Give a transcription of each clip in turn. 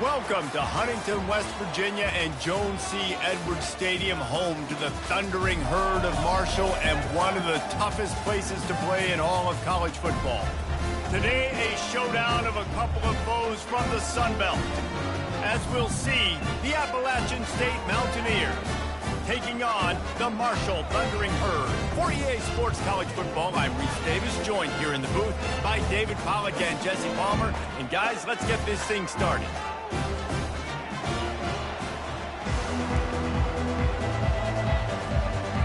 Welcome to Huntington, West Virginia and Jones C. Edwards Stadium, home to the thundering herd of Marshall and one of the toughest places to play in all of college football. Today, a showdown of a couple of foes from the Sun Belt. As we'll see, the Appalachian State Mountaineers taking on the Marshall Thundering Herd. For EA Sports College Football, I'm Reese Davis, joined here in the booth by David Pollack and Jesse Palmer. And guys, let's get this thing started.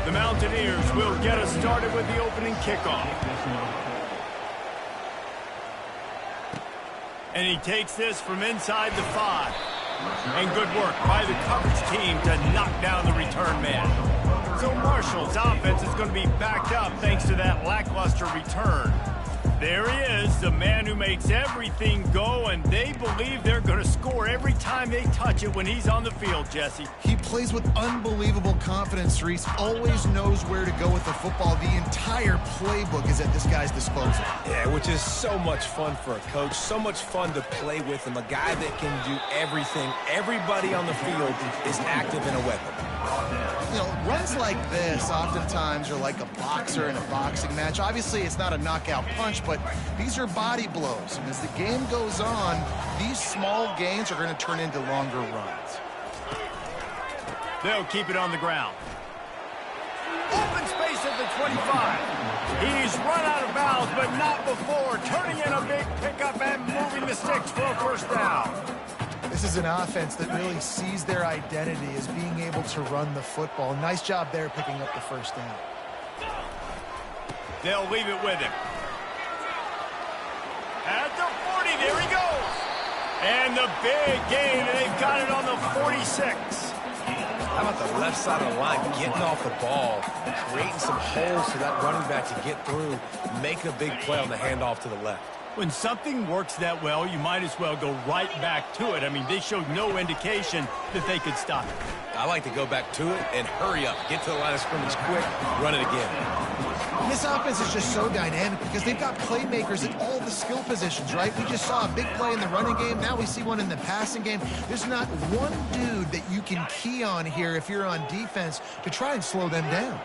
The Mountaineers will get us started with the opening kickoff. And he takes this from inside the 5. And good work by the coverage team to knock down the return man. So Marshall's offense is going to be backed up thanks to that lackluster return. There he is, the man who makes everything go, and they believe they're going to score every time they touch it when he's on the field, Jesse. He plays with unbelievable confidence, Reese. Always knows where to go with the football. The entire playbook is at this guy's disposal. Yeah, which is so much fun for a coach, so much fun to play with him, a guy that can do everything. Everybody on the field is active in a weapon. You know, runs like this oftentimes are like a boxer in a boxing match. Obviously, it's not a knockout punch, but these are body blows. And as the game goes on, these small gains are going to turn into longer runs. They'll keep it on the ground. Open space at the 25. He's run out of bounds, but not before. Turning in a big pickup and moving the sticks for a first down. This is an offense that really sees their identity as being able to run the football. Nice job there picking up the first down. They'll leave it with him. At the 40, there he goes. And the big gain, and they've got it on the 46. How about the left side of the line, getting off the ball, creating some holes for that running back to get through, making a big play on the handoff to the left. When something works that well, you might as well go right back to it. I mean, they showed no indication that they could stop it. I like to go back to it and hurry up, get to the line of scrimmage quick, run it again. This offense is just so dynamic because they've got playmakers at all the skill positions, right? We just saw a big play in the running game. Now we see one in the passing game. There's not one dude that you can key on here if you're on defense to try and slow them down.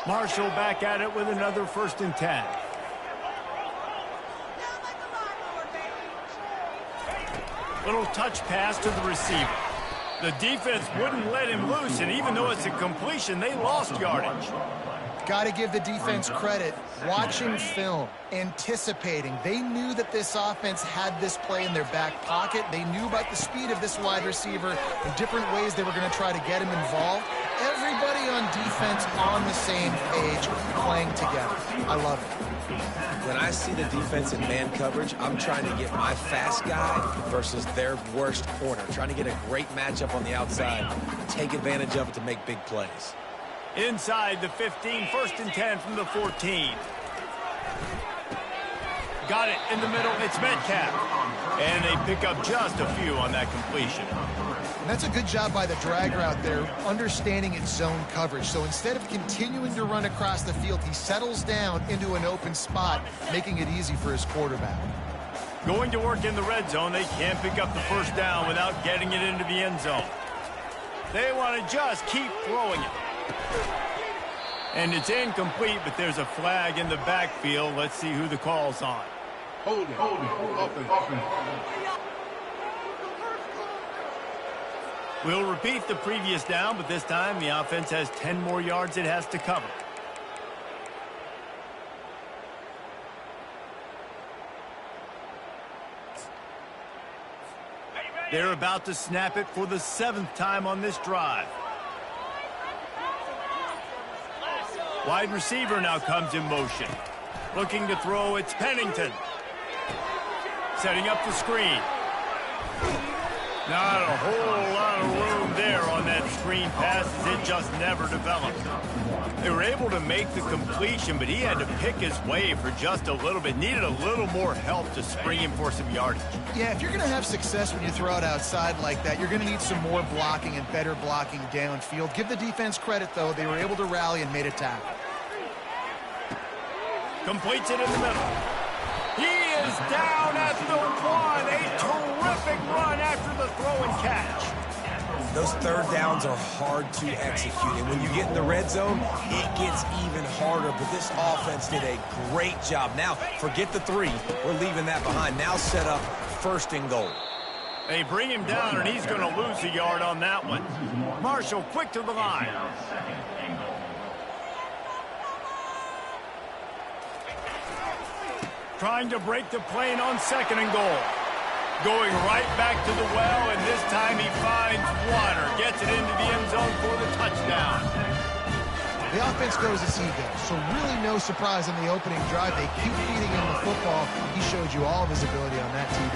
Marshall back at it with another 1st and 10. Little touch pass to the receiver. The defense wouldn't let him loose, and even though it's a completion, they lost yardage. Got to give the defense credit. Watching film, anticipating. They knew that this offense had this play in their back pocket. They knew about the speed of this wide receiver and different ways they were going to try to get him involved. Everybody on defense on the same page, playing together. I love it. When I see the defense in man coverage, I'm trying to get my fast guy versus their worst corner. Trying to get a great matchup on the outside, take advantage of it to make big plays. Inside the 15, 1st and 10 from the 14. Got it in the middle, it's Metcalf. And they pick up just a few on that completion. And that's a good job by the drag route there, understanding its zone coverage. So instead of continuing to run across the field, he settles down into an open spot, making it easy for his quarterback. Going to work in the red zone, they can't pick up the first down without getting it into the end zone. They want to just keep throwing it. And it's incomplete, but there's a flag in the backfield. Let's see who the call's on. Hold it, open. We'll repeat the previous down, but this time the offense has 10 more yards it has to cover. They're about to snap it for the 7th time on this drive. Wide receiver now comes in motion. Looking to throw, it's Pennington. Setting up the screen. Not a whole lot of room there on that screen pass as it just never developed. They were able to make the completion, but he had to pick his way for just a little bit. Needed a little more help to spring him for some yardage. Yeah, if you're going to have success when you throw it outside like that, you're going to need some more blocking and better blocking downfield. Give the defense credit, though. They were able to rally and made a tackle. Completes it in the middle. He is down at the 1. A terrific run after the throw those third downs are hard to execute. And when you get in the red zone, it gets even harder. But this offense did a great job. Now, forget the 3. We're leaving that behind. Now set up 1st and goal. They bring him down, and he's going to lose a yard on that one. Marshall quick to the line. Trying to break the plane on 2nd and goal. Going right back to the well, and this time he finds water. Gets it into the end zone for the touchdown. The offense goes as he goes, so really no surprise on the opening drive. They keep feeding him the football. He showed you all of his ability on that TD.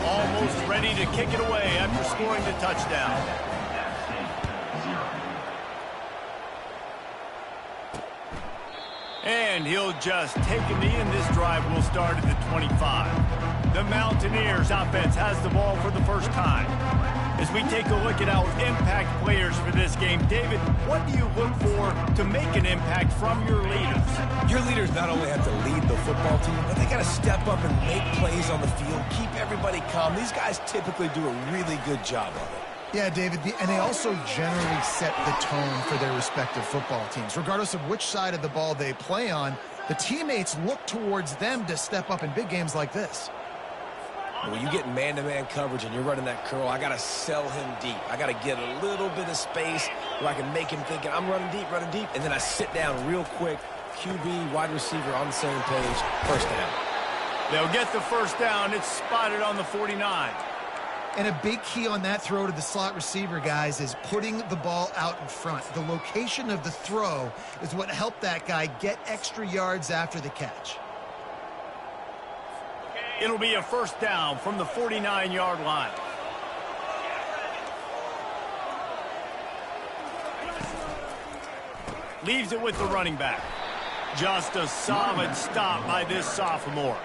Almost ready to kick it away after scoring the touchdown. And he'll just take a knee, and this drive will start at the 25. The Mountaineers offense has the ball for the first time. As we take a look at our impact players for this game, David, what do you look for to make an impact from your leaders? Your leaders not only have to lead the football team, but they got to step up and make plays on the field, keep everybody calm. These guys typically do a really good job of it. Yeah, David, and they also generally set the tone for their respective football teams. Regardless of which side of the ball they play on, the teammates look towards them to step up in big games like this. When you get man-to-man coverage and you're running that curl, I got to sell him deep. I got to get a little bit of space where I can make him thinking, I'm running deep, and then I sit down real quick. QB, wide receiver on the same page, 1st down. They'll get the 1st down. It's spotted on the 49. And a big key on that throw to the slot receiver, guys, is putting the ball out in front. The location of the throw is what helped that guy get extra yards after the catch. It'll be a 1st down from the 49-yard line. Leaves it with the running back. Just a solid stop by this sophomore.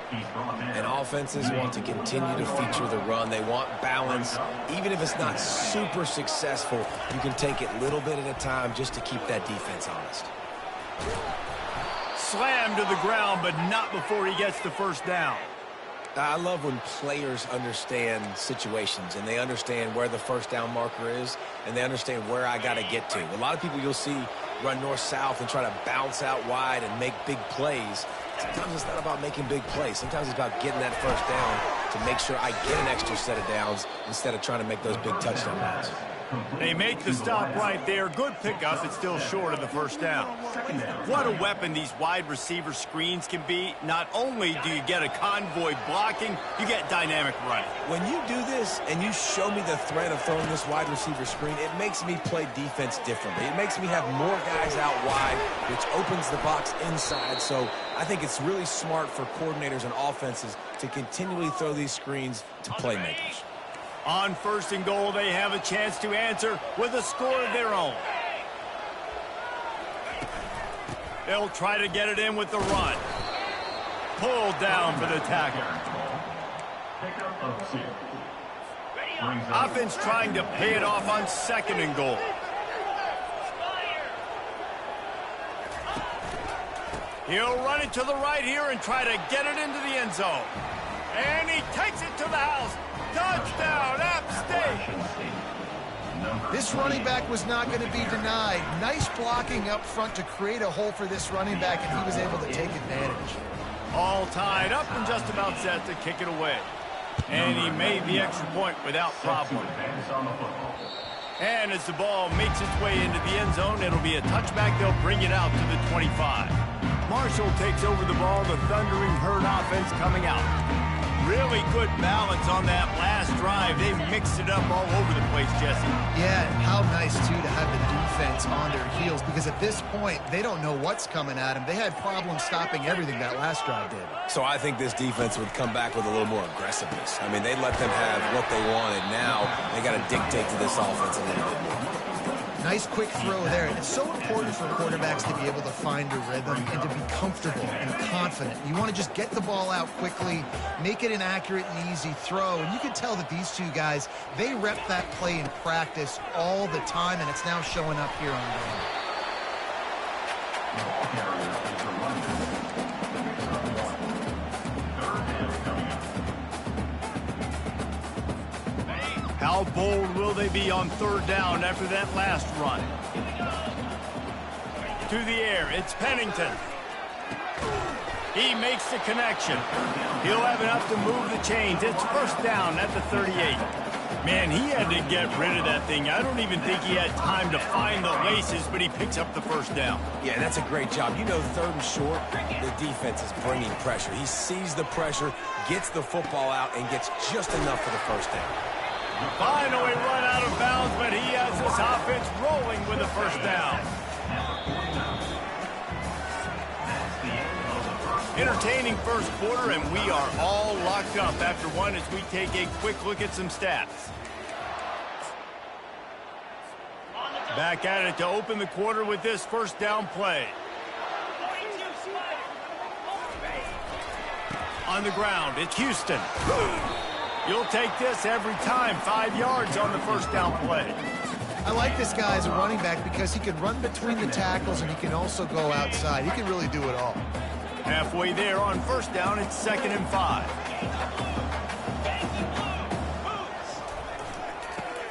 And offenses want to continue to feature the run. They want balance. Even if it's not super successful, you can take it little bit at a time just to keep that defense honest. Slammed to the ground, but not before he gets the 1st down. I love when players understand situations and they understand where the 1st down marker is and they understand where I got to get to. A lot of people you'll see run north-south and try to bounce out wide and make big plays. Sometimes it's not about making big plays. Sometimes it's about getting that 1st down to make sure I get an extra set of downs instead of trying to make those big touchdown runs. They make the stop right there. Good pickup. It's still short of the 1st down. What a weapon these wide receiver screens can be. Not only do you get a convoy blocking, you get dynamic running. When you do this and you show me the threat of throwing this wide receiver screen, it makes me play defense differently. It makes me have more guys out wide, which opens the box inside. So I think it's really smart for coordinators and offenses to continually throw these screens to playmakers. On 1st and goal, they have a chance to answer with a score of their own. They'll try to get it in with the run. Pulled down for the tackle. Offense trying to pay it off on 2nd and goal. He'll run it to the right here and try to get it into the end zone. And he takes it to the house. Touchdown, App State! This running back was not going to be denied. Nice blocking up front to create a hole for this running back, and he was able to take advantage. All tied up and just about set to kick it away. And he made the extra point without problem. And as the ball makes its way into the end zone, it'll be a touchback. They'll bring it out to the 25. Marshall takes over the ball. The Thundering Herd offense coming out. Really good balance on that last drive. They mixed it up all over the place, Jesse. Yeah, and how nice, too, to have the defense on their heels, because at this point, they don't know what's coming at them. They had problems stopping everything that last drive did. So I think this defense would come back with a little more aggressiveness. I mean, they let them have what they wanted. Now they got to dictate to this offense a little bit more. Nice quick throw there. And it's so important for quarterbacks to be able to find a rhythm and to be comfortable and confident. You want to just get the ball out quickly, make it an accurate and easy throw. And you can tell that these two guys, they rep that play in practice all the time, and it's now showing up here on game. How bold will they be on third down after that last run? To the air, it's Pennington. He makes the connection. He'll have enough to move the chains. It's first down at the 38. Man, he had to get rid of that thing. I don't even think he had time to find the laces, but he picks up the first down. Yeah, that's a great job. You know, third and short, the defense is bringing pressure. He sees the pressure, gets the football out, and gets just enough for the first down. Finally run out of bounds, but he has this offense rolling with the first down. Entertaining first quarter, and we are all locked up after one as we take a quick look at some stats. Back at it to open the quarter with this first down play. On the ground, it's Houston. You'll take this every time. 5 yards on the first down play. I like this guy as a running back because he can run between the tackles and he can also go outside. He can really do it all. Halfway there on first down, it's 2nd and 5.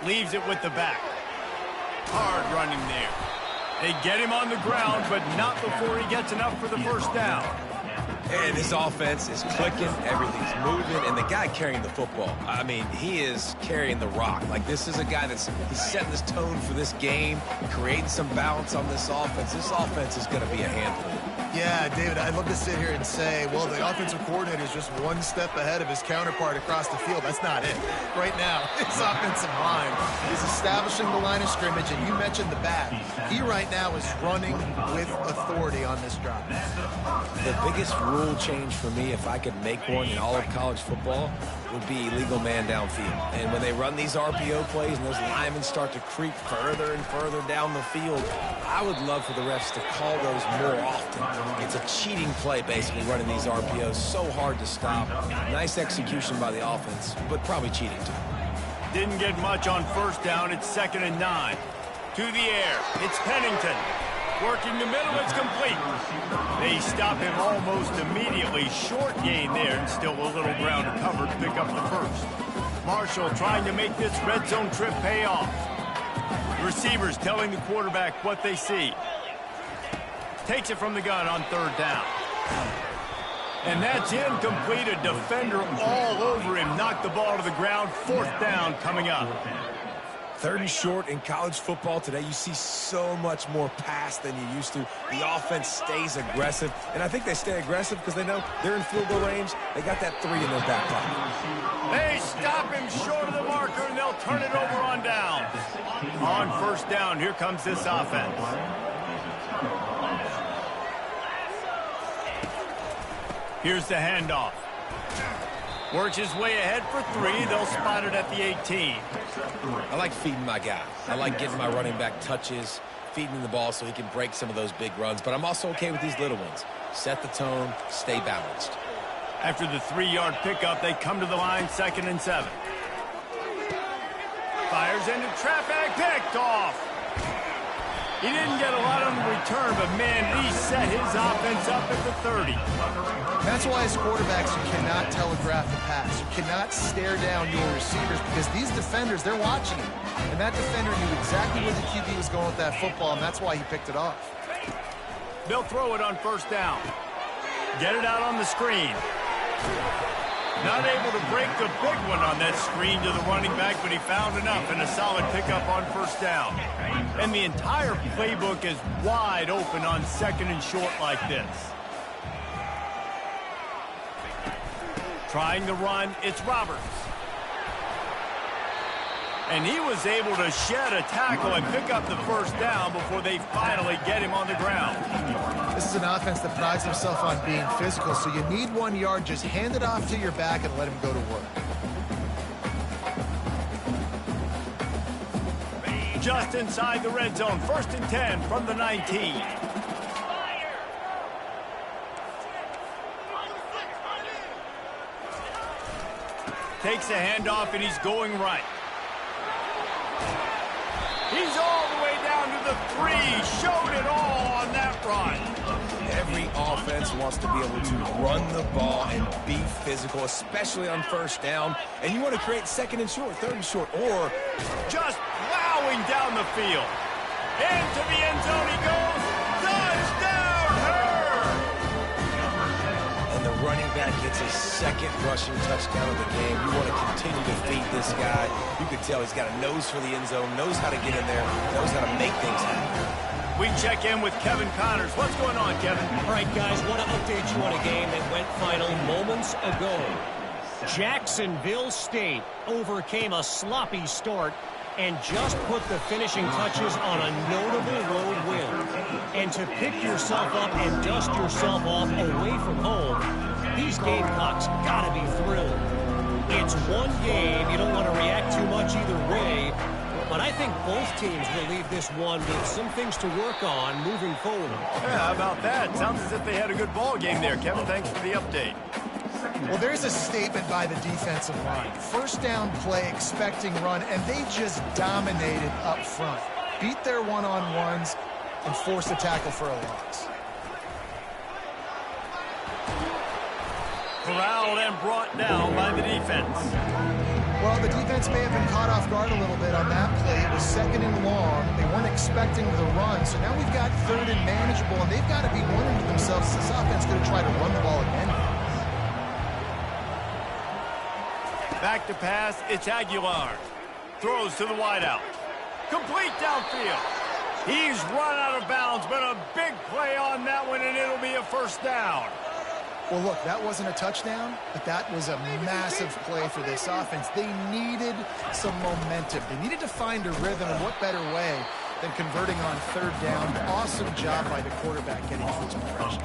Leaves it with the back. Hard running there. They get him on the ground, but not before he gets enough for the first down. And this offense is clicking, everything's moving, and the guy carrying the football, I mean, he is carrying the rock. Like, this is a guy he's setting this tone for this game, creating some balance on this offense. This offense is going to be a handful. Yeah, David, I'd love to sit here and say, well, the offensive coordinator is just one step ahead of his counterpart across the field. That's not it. Right now, his offensive line is establishing the line of scrimmage, and you mentioned the back. He right now is running with authority on this drive. The biggest rule change for me, if I could make one in all of college football, would be illegal man downfield. And when they run these RPO plays and those linemen start to creep further and further down the field, I would love for the refs to call those more often. It's a cheating play, basically, running these RPOs. So hard to stop. Nice execution by the offense, but probably cheating too. Didn't get much on first down. It's 2nd and 9. To the air, it's Pennington. Working the middle, it's complete. They stop him almost immediately. Short gain there, and still a little ground to cover to pick up the first. Marshall trying to make this red zone trip pay off. The receivers telling the quarterback what they see. Takes it from the gun on third down. And that's incomplete. A defender all over him. Knocked the ball to the ground. Fourth down coming up. Third and short in college football today, you see so much more pass than you used to. The offense stays aggressive, and I think they stay aggressive because they know they're in field goal range. They got that 3 in their back pocket. They stop him short of the marker, and they'll turn it over on down. On first down, here comes this offense. Here's the handoff. Works his way ahead for 3. They'll spot it at the 18. I like feeding my guy. I like getting my running back touches, feeding him the ball so he can break some of those big runs. But I'm also okay with these little ones. Set the tone, stay balanced. After the 3-yard pickup, they come to the line, 2nd and 7. Fires into traffic, picked off. He didn't get a lot on the return, but, man, he set his offense up at the 30. That's why as quarterbacks, you cannot telegraph the pass. You cannot stare down your receivers because these defenders, they're watching him. And that defender knew exactly where the QB was going with that football, and that's why he picked it off. They'll throw it on first down. Get it out on the screen. Not able to break the big one on that screen to the running back, but he found enough and a solid pickup on first down. And the entire playbook is wide open on 2nd and short like this. Trying to run, it's Roberts. And he was able to shed a tackle and pick up the first down before they finally get him on the ground. This is an offense that prides himself on being physical, so you need 1 yard, just hand it off to your back and let him go to work. Just inside the red zone, 1st and 10 from the 19. Takes a handoff and he's going right. He's all the way down to the 3. Showed it all on that run. Every offense wants to be able to run the ball and be physical, especially on first down. And you want to create second and short, third and short, or just plowing down the field. Into the end zone he goes. Touchdown, Hurd! And the running back gets his second rushing touchdown of the game. You want to continue to feed this guy. You can tell he's got a nose for the end zone, knows how to get in there, knows how to make things happen. We check in with Kevin Connors. What's going on, Kevin? All right, guys, want to update you on a game that went final moments ago. Jacksonville State overcame a sloppy start and just put the finishing touches on a notable road win. And to pick yourself up and dust yourself off away from home, these Gamecocks got to be thrilled. It's one game. You don't want to react too much either way. But I think both teams will leave this one with some things to work on moving forward. Yeah, how about that? Sounds as if they had a good ball game there. Kevin, thanks for the update. Well, there's a statement by the defensive line. First down play, expecting run, and they just dominated up front. Beat their one-on-ones and forced a tackle for a loss. Corralled and brought down by the defense. Well, the defense may have been caught off guard a little bit on that play. It was second and long. They weren't expecting the run, so now we've got third and manageable, and they've got to be wondering to themselves, is this offense going to try to run the ball again? Back to pass, it's Aguilar. Throws to the wideout. Complete downfield. He's run out of bounds, but a big play on that one, and it'll be a first down. Well, look, that wasn't a touchdown, but that was a massive play for this offense. They needed some momentum. They needed to find a rhythm, and what better way than converting on third down. Awesome job by the quarterback getting through some pressure.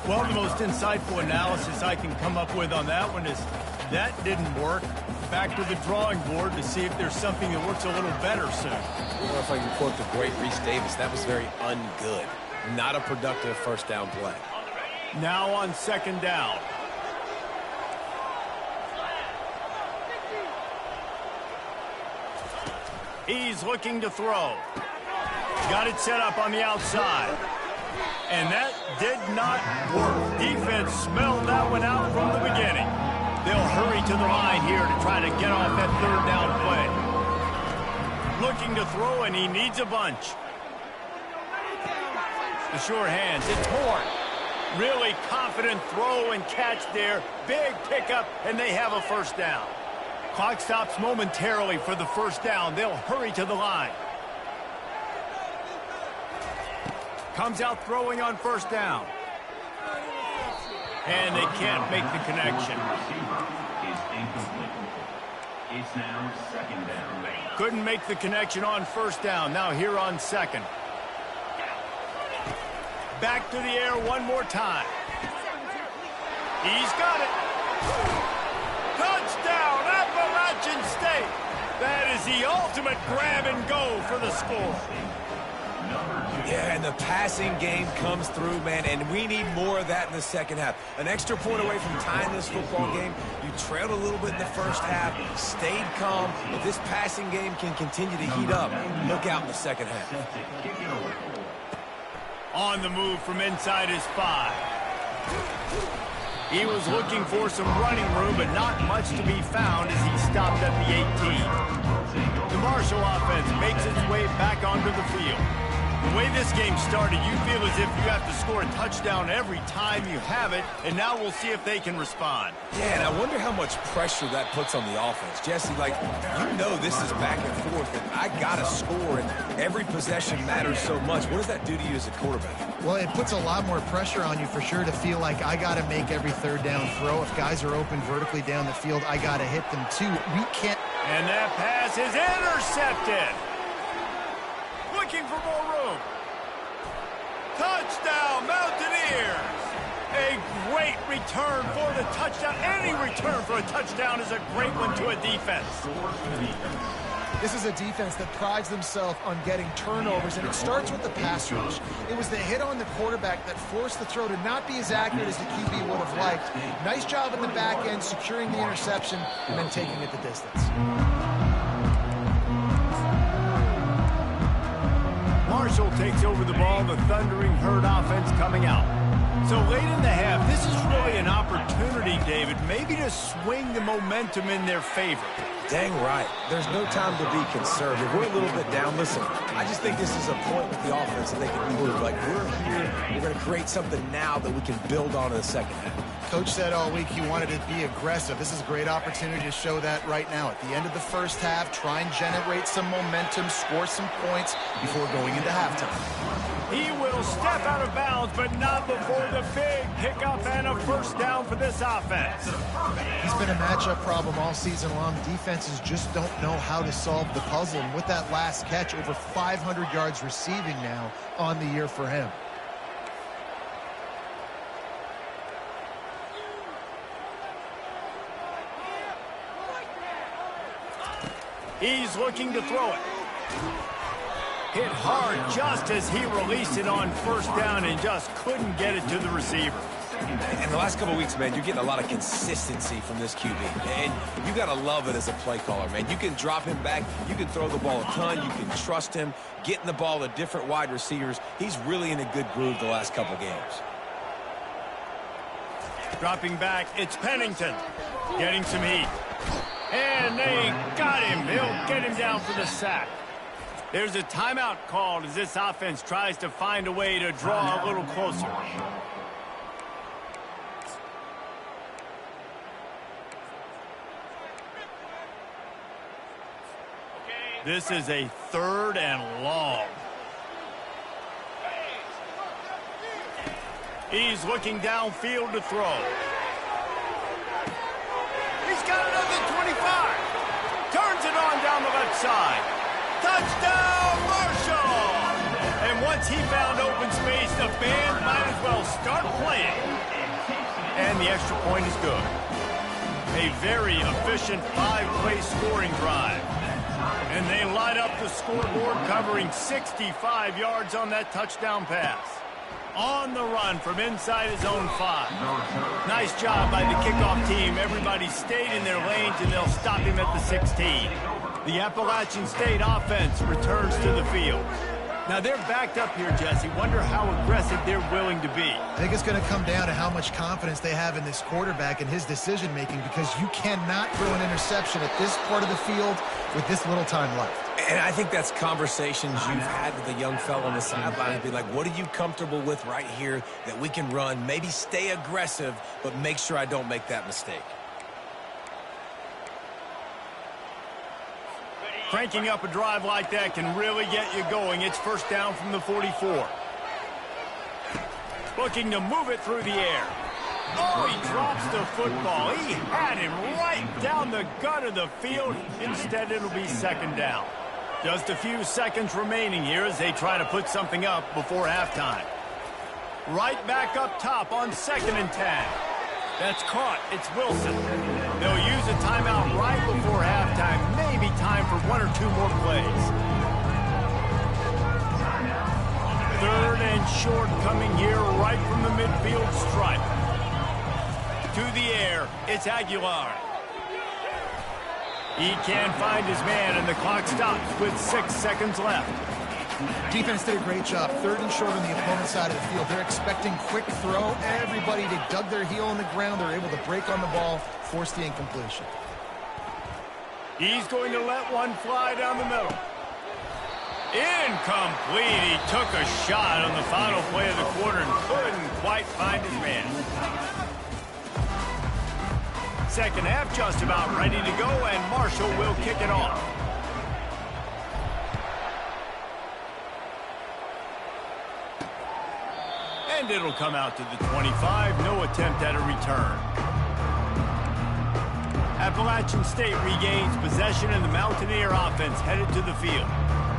Well, the most insightful analysis I can come up with on that one is that didn't work. Back to the drawing board to see if there's something that works a little better soon. Well, if I can quote the great Reese Davis, that was very ungood. Not a productive first down play. Now on second down. He's looking to throw. Got it set up on the outside. And that did not work. Defense smelled that one out from the beginning. They'll hurry to the line here to try to get off that third down play. Looking to throw, and he needs a bunch. The sure hands, it's Horn. Really confident throw and catch there. Big pickup, and they have a first down. Clock stops momentarily for the first down. They'll hurry to the line. Comes out throwing on first down. And they can't make the connection. It's now second down. Couldn't make the connection on first down. Now here on second. Back to the air one more time. He's got it. Touchdown, Appalachian State. That is the ultimate grab and go for the score. Yeah, and the passing game comes through, man, and we need more of that in the second half. An extra point away from tying this football game. You trailed a little bit in the first half, stayed calm. If this passing game can continue to heat up, look out in the second half. On the move from inside his 5. He was looking for some running room, but not much to be found as he stopped at the 18. The Marshall offense makes its way back onto the field. The way this game started, you feel as if you have to score a touchdown every time you have it, and now we'll see if they can respond. Yeah, and I wonder how much pressure that puts on the offense. Jesse, like, you know this is back and forth, and I got to score, and every possession matters so much. What does that do to you as a quarterback? Well, it puts a lot more pressure on you for sure to feel like I got to make every third down throw. If guys are open vertically down the field, I got to hit them too. We can't. And that pass is intercepted. Looking for more room. Touchdown, Mountaineers. A great return for the touchdown. Any return for a touchdown is a great one to a defense. This is a defense that prides themselves on getting turnovers, and it starts with the pass rush. It was the hit on the quarterback that forced the throw to not be as accurate as the QB would have liked. Nice job in the back end, securing the interception, and then taking it the distance. Marshall takes over the ball. The Thundering Herd offense coming out. So late in the half, this is really an opportunity, David, maybe to swing the momentum in their favor. Dang right. There's no time to be conservative. We're a little bit down. Listen, I just think this is a point with the offense that they can move. Like, we're here. We're going to create something now that we can build on in the second half. Coach said all week he wanted to be aggressive. This is a great opportunity to show that right now. At the end of the first half, try and generate some momentum, score some points before going into halftime. He will step out of bounds, but not before the big pickup and a first down for this offense. He's been a matchup problem all season long. Defenses just don't know how to solve the puzzle. And with that last catch, over 500 yards receiving now on the year for him. He's looking to throw it. Hit hard just as he released it on first down and just couldn't get it to the receiver. In the last couple of weeks, man, you're getting a lot of consistency from this QB. And you got to love it as a play caller, man. You can drop him back. You can throw the ball a ton. You can trust him, getting the ball to different wide receivers. He's really in a good groove the last couple games. Dropping back, it's Pennington. Getting some heat. And they got him. They'll get him down for the sack. There's a timeout called as this offense tries to find a way to draw a little closer. This is a 3rd and long. He's looking downfield to throw. He's got another 25. Turns it on down the left side. Touchdown, Marshall! And once he found open space, the band might as well start playing. And the extra point is good. A very efficient 5-play scoring drive. And they light up the scoreboard, covering 65 yards on that touchdown pass. On the run from inside his own 5. Nice job by the kickoff team. Everybody stayed in their lanes, and they'll stop him at the 16. The Appalachian State offense returns to the field. Now they're backed up here, Jesse. Wonder how aggressive they're willing to be. I think it's going to come down to how much confidence they have in this quarterback and his decision-making, because you cannot throw an interception at this part of the field with this little time left. And I think that's conversations you've had with a young fellow on the sideline. Be like, what are you comfortable with right here that we can run? Maybe stay aggressive, but make sure I don't make that mistake. Cranking up a drive like that can really get you going. It's first down from the 44. Looking to move it through the air. Oh, he drops the football. He had him right down the gut of the field. Instead, it'll be second down. Just a few seconds remaining here as they try to put something up before halftime. Right back up top on 2nd and 10. That's caught. It's Wilson. They'll use a timeout right before halftime. Maybe time for 1 or 2 more plays. 3rd and short coming here right from the midfield stripe. To the air, it's Aguilar. He can't find his man, and the clock stops with 6 seconds left. Defense did a great job. 3rd and short on the opponent's side of the field. They're expecting quick throw. Everybody, they dug their heel in the ground. They're able to break on the ball, force the incompletion. He's going to let one fly down the middle. Incomplete. He took a shot on the final play of the quarter and couldn't quite find his man. Second half just about ready to go, and Marshall will kick it off. And it'll come out to the 25. No attempt at a return. Appalachian State regains possession, and the Mountaineer offense headed to the field.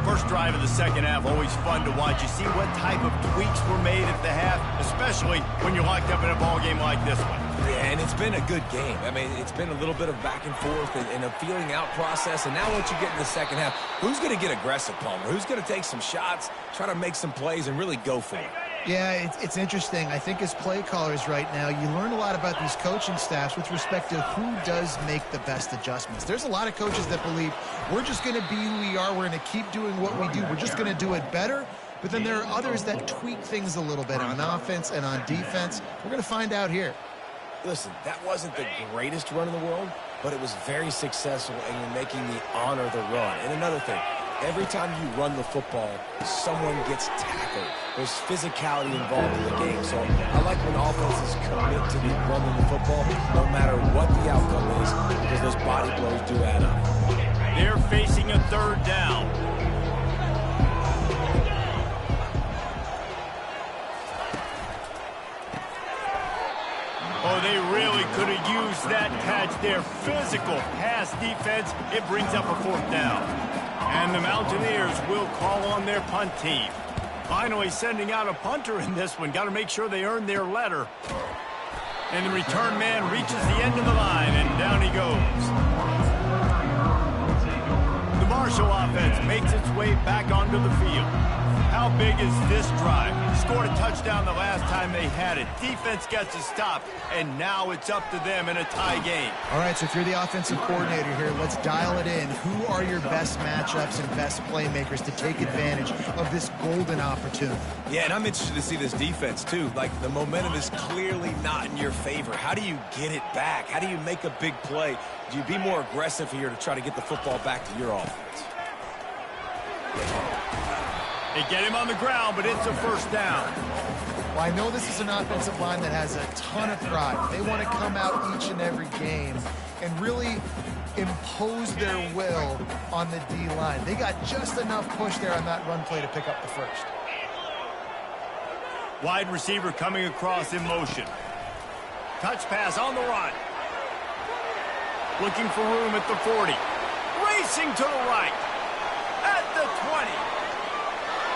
First drive of the second half, always fun to watch. You see what type of tweaks were made at the half, especially when you're locked up in a ball game like this one. Yeah, and it's been a good game. I mean, it's been a little bit of back and forth and a feeling out process. And now once you get in the second half, who's going to get aggressive, Palmer? Who's going to take some shots, try to make some plays, and really go for it? Yeah, it's interesting. I think as play callers right now, you learn a lot about these coaching staffs with respect to who does make the best adjustments. There's a lot of coaches that believe we're just going to be who we are. We're going to keep doing what we do. We're just going to do it better. but then there are others that tweak things a little bit on offense and on defense. We're going to find out here. Listen, that wasn't the greatest run in the world, but it was very successful, and you're making me honor the run. And another thing, every time you run the football, someone gets tackled. There's physicality involved in the game. So I like when offenses commit to running the football, no matter what the outcome is, because those body blows do add up. They're facing a third down. Oh, they really could have used that catch. Their physical pass defense, it brings up a fourth down. And the Mountaineers will call on their punt team. Finally sending out a punter in this one. Got to make sure they earn their letter. And the return man reaches the end of the line, and down he goes. The Marshall offense makes its way back onto the field. How big is this drive? Scored a touchdown the last time they had it. Defense gets a stop, and now it's up to them in a tie game. All right, so if you're the offensive coordinator here, let's dial it in. Who are your best matchups and best playmakers to take advantage of this golden opportunity? Yeah, and I'm interested to see this defense, too. Like, the momentum is clearly not in your favor. How do you get it back? How do you make a big play? Do you be more aggressive here to try to get the football back to your offense? They get him on the ground, but it's a first down. Well, I know this is an offensive line that has a ton of pride. They want to come out each and every game and really impose their will on the D-line. They got just enough push there on that run play to pick up the first. Wide receiver coming across in motion. Touch pass on the run. Looking for room at the 40. Racing to the right. At the 20.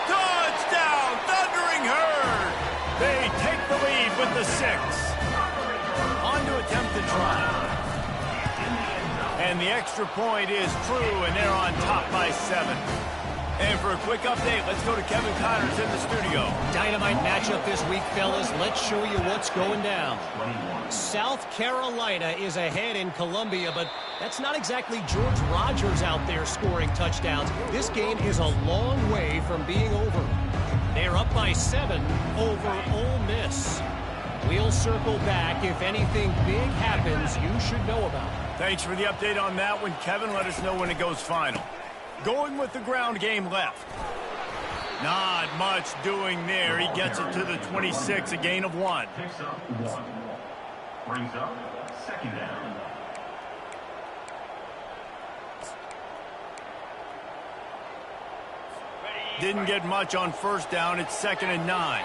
Touchdown, Thundering Herd. They take the lead with the 6. On to attempt the try. And the extra point is true, and they're on top by 7. And for a quick update, let's go to Kevin Connors in the studio. Dynamite matchup this week, fellas. Let's show you what's going down. South Carolina is ahead in Columbia, but that's not exactly George Rogers out there scoring touchdowns. This game is a long way from being over. They're up by 7 over Ole Miss. We'll circle back. If anything big happens, you should know about it. Thanks for the update on that one, Kevin. Let us know when it goes final. Going with the ground game left. Not much doing there. He gets it to the 26, a gain of 1. Picks up 1. Brings up second down. Didn't get much on first down. It's 2nd and 9.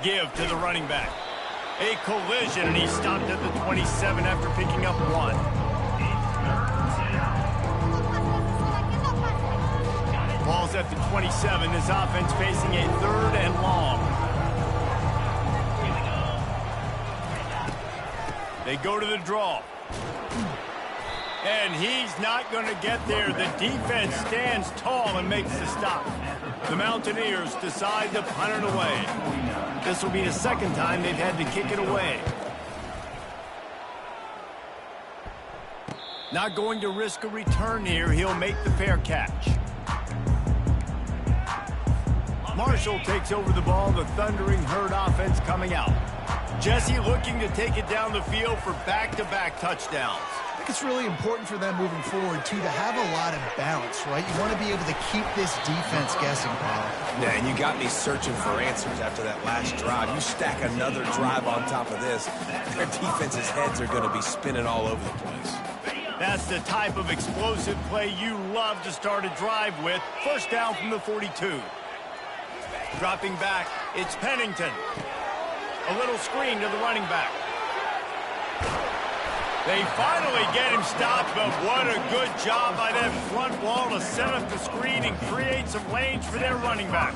Give to the running back. A collision, and he stopped at the 27 after picking up 1. Ball's at the 27. This offense facing a 3rd and long. They go to the draw. And he's not going to get there. The defense stands tall and makes the stop. The Mountaineers decide to punt it away. This will be the 2nd time they've had to kick it away. Not going to risk a return here. He'll make the fair catch. Marshall takes over the ball. The Thundering Herd offense coming out. Jesse looking to take it down the field for back-to-back touchdowns. I think it's really important for them moving forward, too, to have a lot of balance, right? You want to be able to keep this defense guessing, Paul. Yeah, and you got me searching for answers after that last drive. You stack another drive on top of this, their defense's heads are going to be spinning all over the place. That's the type of explosive play you love to start a drive with. First down from the 42. Dropping back, it's Pennington. A little screen to the running back. They finally get him stopped, but what a good job by that front wall to set up the screen and create some lanes for their running back.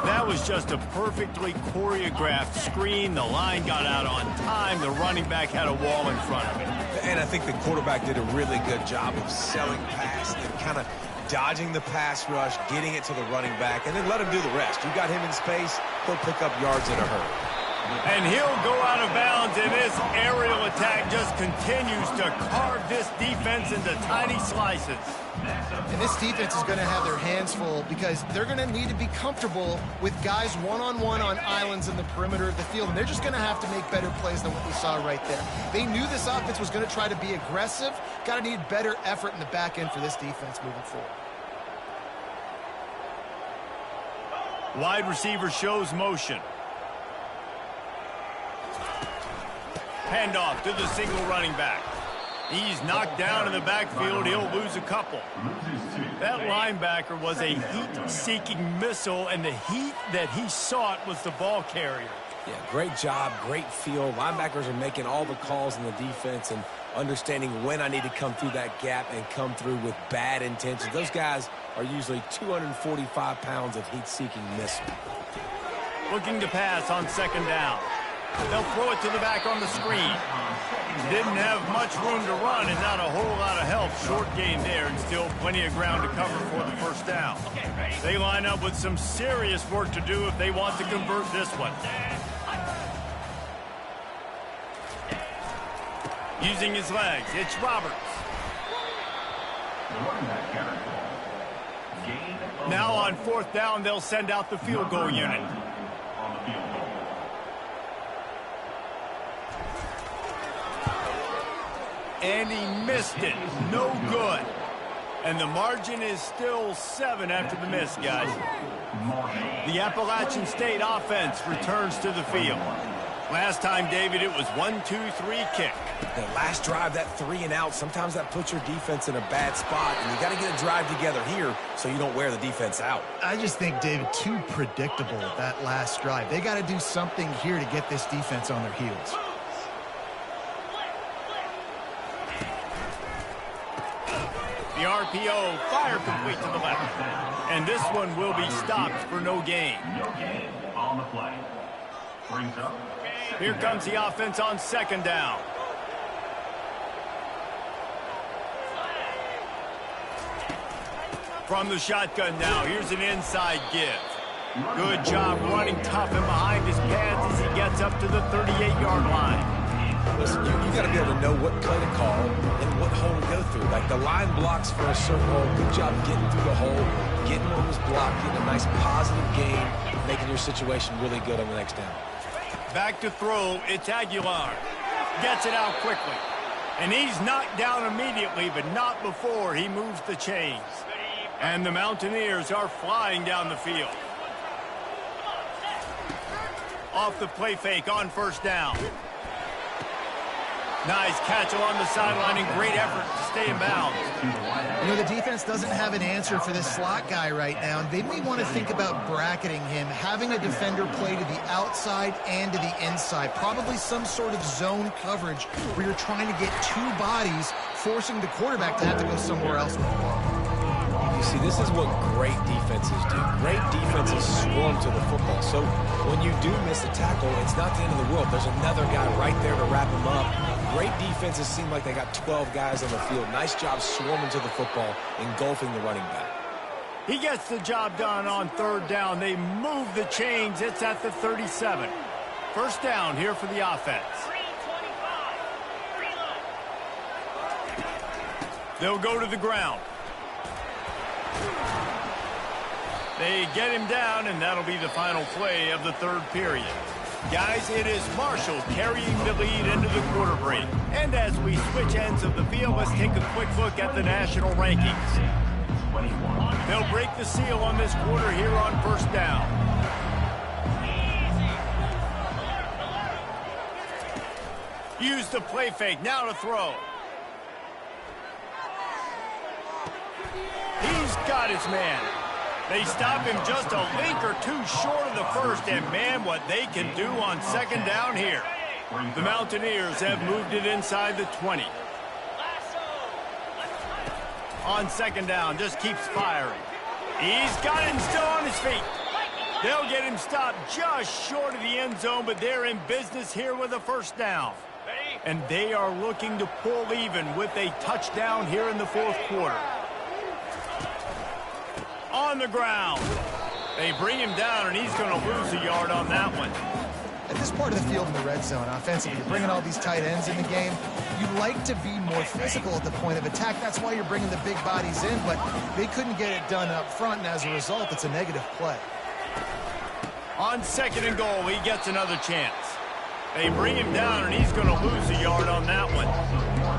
That was just a perfectly choreographed screen. The line got out on time. The running back had a wall in front of him. And I think the quarterback did a really good job of selling past and kind of dodging the pass rush, getting it to the running back, and then let him do the rest. You got him in space, he'll pick up yards in a hurry. And he'll go out of bounds, and this aerial attack just continues to carve this defense into tiny slices. And this defense is going to have their hands full because they're going to need to be comfortable with guys one-on-one on islands in the perimeter of the field, and they're just going to have to make better plays than what we saw right there. They knew this offense was going to try to be aggressive. Got to need better effort in the back end for this defense moving forward. Wide receiver shows motion. Handoff to the single running back. He's knocked down in the backfield. He'll lose a couple. That linebacker was a heat-seeking missile, and the heat that he sought was the ball carrier. Yeah, great job, great feel. Linebackers are making all the calls in the defense and understanding when I need to come through that gap and come through with bad intentions. Those guys are usually 245 pounds of heat-seeking missile. Looking to pass on second down. They'll throw it to the back on the screen. Didn't have much room to run and not a whole lot of help. Short gain there and still plenty of ground to cover for the first down. They line up with some serious work to do if they want to convert this one. Using his legs, it's Roberts. Now on fourth down, they'll send out the field goal unit. And he missed it. No good. And the margin is still 7 after the miss, guys. The Appalachian State offense returns to the field. Last time, David, it was 1-2-3 kick. The last drive, that 3 and out, sometimes that puts your defense in a bad spot, and you got to get a drive together here so you don't wear the defense out. I just think, David, too predictable that last drive. They got to do something here to get this defense on their heels. The RPO, fire complete to the left. And this one will be stopped for no gain. No gain on the play. Brings up. Here comes the offense on second down. From the shotgun now, here's an inside give. Good job running tough and behind his pads as he gets up to the 38-yard line. Listen, you got to be able to know what play to call and what hole to go through. Like the line blocks for a certain hole. Good job getting through the hole, getting what was blocked, getting a nice positive gain, making your situation really good on the next down. Back to throw, it's Aguilar. Gets it out quickly. And he's knocked down immediately, but not before he moves the chains. And the Mountaineers are flying down the field. Off the play fake on first down. Nice catch along the sideline and great effort to stay in bounds. You know, the defense doesn't have an answer for this slot guy right now. They may want to think about bracketing him, having a defender play to the outside and to the inside. Probably some sort of zone coverage where you're trying to get 2 bodies, forcing the quarterback to have to go somewhere else with the ball. You see, this is what great defenses do. Great defenses swarm to the football. So when you do miss a tackle, it's not the end of the world. There's another guy right there to wrap him up. Great defenses seem like they got 12 guys on the field. Nice job swarming to the football, engulfing the running back. He gets the job done on third down. They move the chains. It's at the 37. First down here for the offense. They'll go to the ground. They get him down, and that'll be the final play of the third period. Guys, it is Marshall carrying the lead into the quarter break. And as we switch ends of the field, let's take a quick look at the national rankings. They'll break the seal on this quarter here on first down. Use the play fake, now to throw. He's got his man. They stop him just a link or two short of the first, and man, what they can do on second down here. The Mountaineers have moved it inside the 20. On second down, just keeps firing. He's got him still on his feet. They'll get him stopped just short of the end zone, but they're in business here with a first down. And they are looking to pull even with a touchdown here in the fourth quarter. On the ground. They bring him down, and he's going to lose a yard on that one. At this part of the field in the red zone, offensively, you're bringing all these tight ends in the game. You like to be more physical at the point of attack. That's why you're bringing the big bodies in, but they couldn't get it done up front, and as a result, it's a negative play. On 2nd and goal, he gets another chance. They bring him down, and he's going to lose a yard on that one.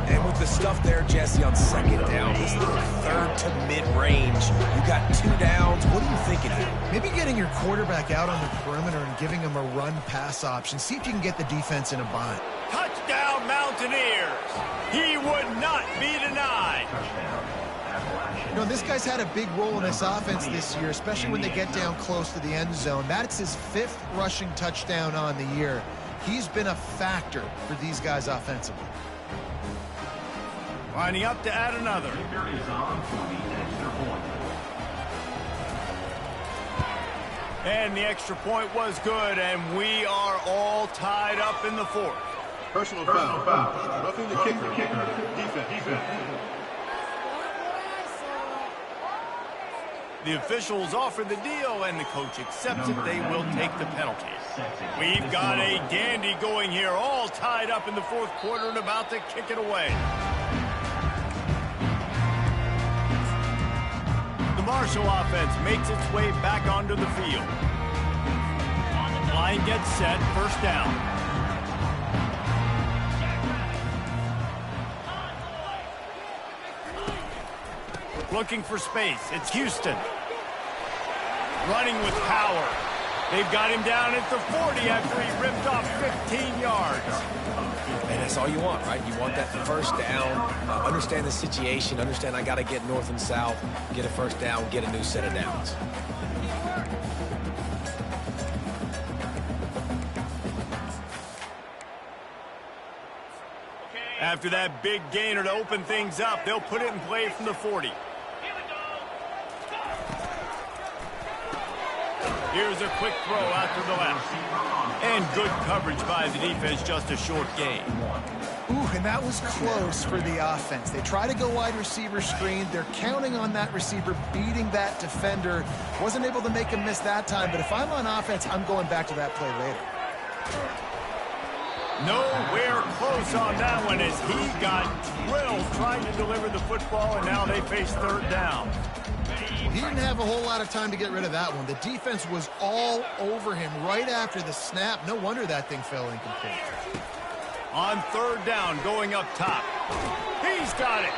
And with the stuff there, Jesse, on 2nd down, this little 3rd to mid-range, you got 2 downs. What are you thinking here? Maybe getting your quarterback out on the perimeter and giving him a run-pass option. See if you can get the defense in a bind. Touchdown, Mountaineers. He would not be denied. You know, this guy's had a big role in this offense this year, especially when they get down close to the end zone. That's his 5th rushing touchdown on the year. He's been a factor for these guys offensively. Lining up to add another. Kicker is on for the extra point. And the extra point was good, and we are all tied up in the 4th. Personal foul. Roughing the kicker. Defense. The officials offer the deal, and the coach accepts it. They will take the penalty. We've got a dandy going here, all tied up in the 4th quarter and about to kick it away. The Marshall offense makes its way back onto the field. Line gets set, 1st down. Looking for space. It's Houston. Running with power. They've got him down at the 40 after he ripped off 15 yards. And that's all you want, right? You want that 1st down, understand the situation, understand I got to get north and south, get a 1st down, get a new set of downs. After that big gainer to open things up, they'll put it in play from the 40. Here's a quick throw out to the left. And good coverage by the defense, just a short gain. Ooh, and that was close for the offense. They try to go wide receiver screen. They're counting on that receiver beating that defender. Wasn't able to make him miss that time, but if I'm on offense, I'm going back to that play later. Nowhere close on that one as he got drilled trying to deliver the football, and now they face 3rd down. He didn't have a whole lot of time to get rid of that one. The defense was all over him right after the snap. No wonder that thing fell incomplete. On 3rd down, going up top. He's got it.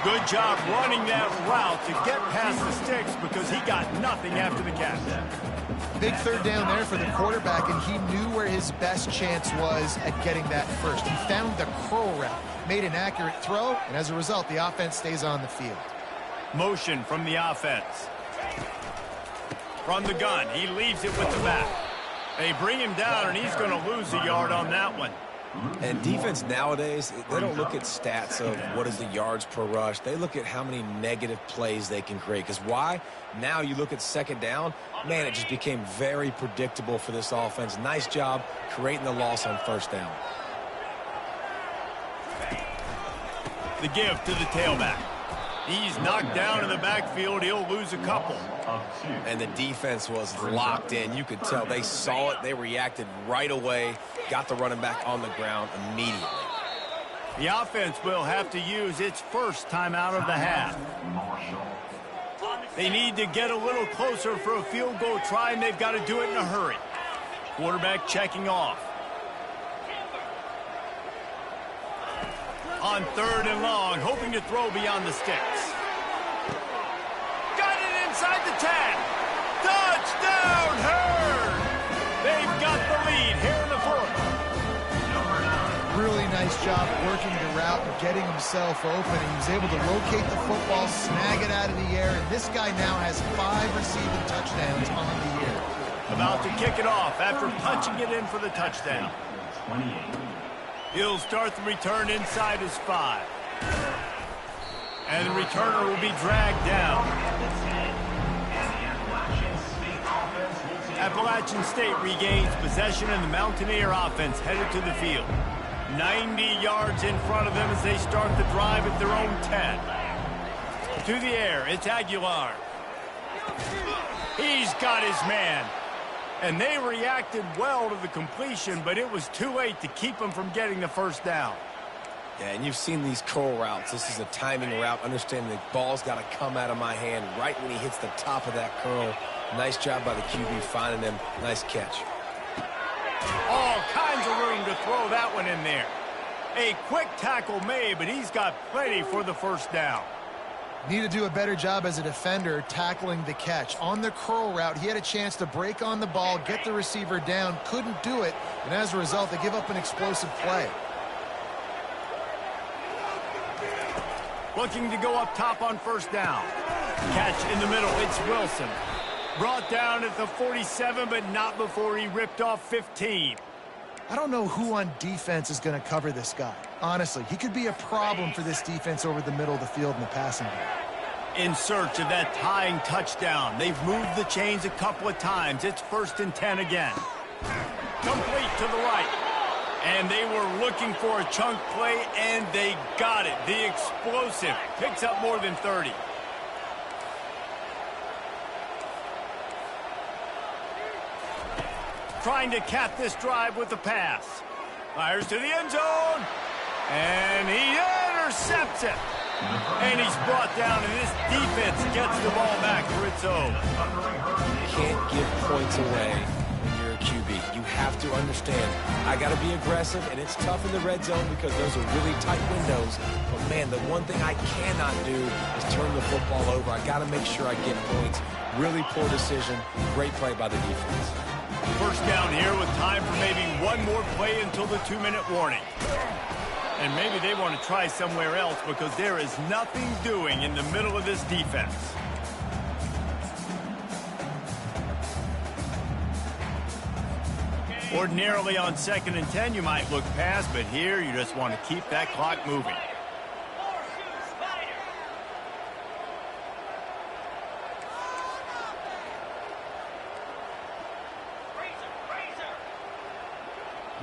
Good job running that route to get past the sticks because he got nothing after the catch. Big 3rd down there for the quarterback, and he knew where his best chance was at getting that first. He found the curl route, made an accurate throw, and as a result, the offense stays on the field. Motion from the offense. From the gun, he leaves it with the back. They bring him down, and he's going to lose a yard on that one. And defense nowadays, they don't look at stats of what is the yards per rush. They look at how many negative plays they can create. Because why? Now you look at 2nd down, man, it just became very predictable for this offense. Nice job creating the loss on 1st down. The give to the tailback. He's knocked down in the backfield. He'll lose a couple. And the defense was locked in. You could tell they saw it. They reacted right away. Got the running back on the ground immediately. The offense will have to use its 1st timeout of the half. They need to get a little closer for a field goal try, and they've got to do it in a hurry. Quarterback checking off. On 3rd and long, hoping to throw beyond the sticks. Got it inside the 10. Touchdown, Herd! They've got the lead here in the 4th. Really nice job working the route and getting himself open. He was able to locate the football, snag it out of the air, and this guy now has 5 receiving touchdowns on the year. About to kick it off after punching it in for the touchdown. 28. He'll start the return inside his 5. And the returner will be dragged down. Appalachian State regains possession, and the Mountaineer offense headed to the field. 90 yards in front of them as they start the drive at their own 10. To the air, it's Aguilar. He's got his man. And they reacted well to the completion, but it was too late to keep them from getting the first down. Yeah, and you've seen these curl routes. This is a timing route. Understanding the ball's got to come out of my hand right when he hits the top of that curl. Nice job by the QB finding him. Nice catch. All kinds of room to throw that one in there. A quick tackle made, but he's got plenty for the first down. Need to do a better job as a defender tackling the catch. On the curl route, he had a chance to break on the ball, get the receiver down, couldn't do it, and as a result, they give up an explosive play. Looking to go up top on first down. Catch in the middle, it's Wilson. Brought down at the 47, but not before he ripped off 15. I don't know who on defense is going to cover this guy. Honestly, he could be a problem for this defense over the middle of the field in the passing game. In search of that tying touchdown. They've moved the chains a couple of times. It's 1st and 10 again. Complete to the right. And they were looking for a chunk play, and they got it. The explosive picks up more than 30. Trying to cap this drive with the pass. Fires to the end zone. And he intercepts it. And he's brought down, and this defense gets the ball back for its own. You can't give points away when you're a QB. You have to understand, I got to be aggressive, and it's tough in the red zone because those are really tight windows. But, man, the one thing I cannot do is turn the football over. I got to make sure I get points. Really poor decision. Great play by the defense. First down here with time for maybe one more play until the 2-minute warning. And maybe they want to try somewhere else because there is nothing doing in the middle of this defense. Ordinarily on 2nd and 10 you might look past, but here you just want to keep that clock moving.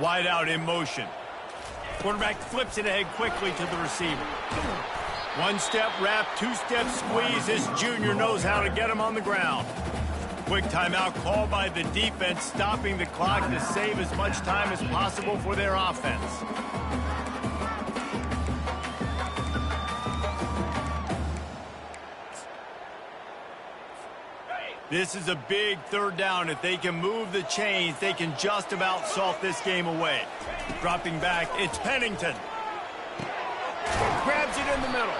Wide out in motion. Quarterback flips it ahead quickly to the receiver. One-step wrap, two-step squeeze. This junior knows how to get him on the ground. Quick timeout called by the defense, stopping the clock to save as much time as possible for their offense. This is a big 3rd down. If they can move the chains, they can just about salt this game away. Dropping back, it's Pennington. Grabs it in the middle.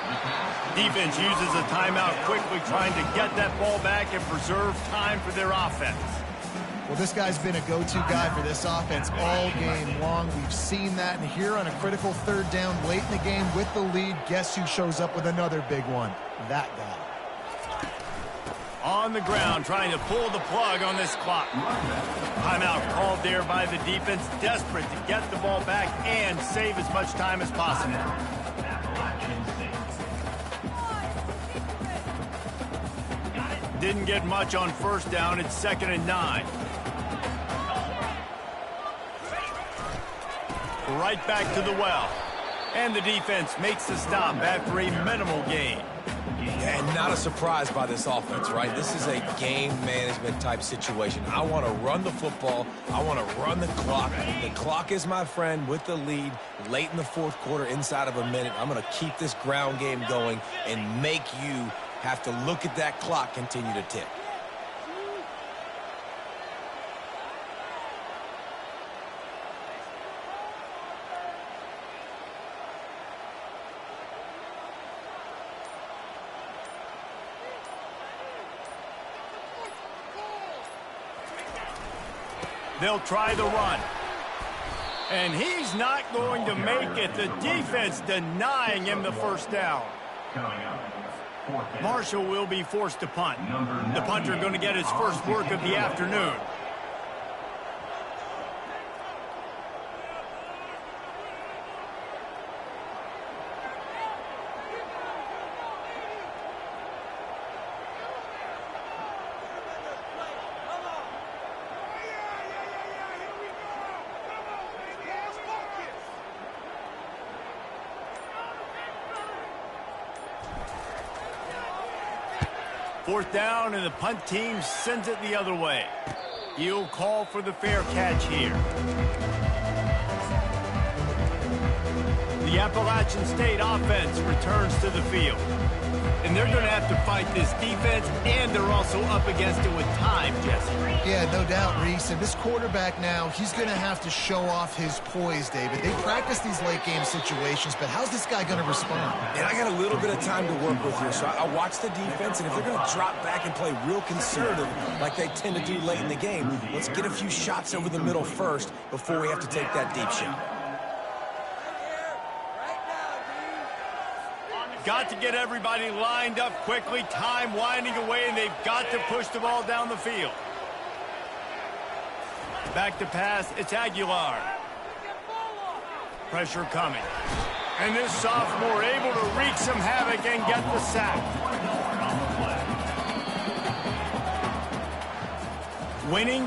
Defense uses a timeout quickly, trying to get that ball back and preserve time for their offense. Well, this guy's been a go-to guy for this offense all game long. We've seen that, and here on a critical 3rd down late in the game with the lead, guess who shows up with another big one? That guy. On the ground, trying to pull the plug on this clock. Timeout called there by the defense, desperate to get the ball back and save as much time as possible. Didn't get much on first down. It's 2nd and 9. Right back to the well. And the defense makes the stop after a minimal gain. And not a surprise by this offense, right? This is a game management type situation. I want to run the football. I want to run the clock. The clock is my friend with the lead late in the 4th quarter, inside of a minute. I'm going to keep this ground game going and make you have to look at that clock continue to tick. They'll try the run. And he's not going to make it. The defense denying him the first down. Marshall will be forced to punt. The punter going to get his first work of the afternoon. Fourth down, and the punt team sends it the other way. He'll call for the fair catch here. The Appalachian State offense returns to the field. And they're going to have to fight this defense, and they're also up against it with time, Jesse. Yeah, no doubt, Reese. And this quarterback now, he's going to have to show off his poise, David. They practice these late-game situations, but how's this guy going to respond? And I got a little bit of time to work with here, so I watch the defense, and if they're going to drop back and play real conservative like they tend to do late in the game, let's get a few shots over the middle first before we have to take that deep shot. Got to get everybody lined up quickly, time winding away, and they've got to push the ball down the field. Back to pass, it's Aguilar. Pressure coming. And this sophomore able to wreak some havoc and get the sack. Winning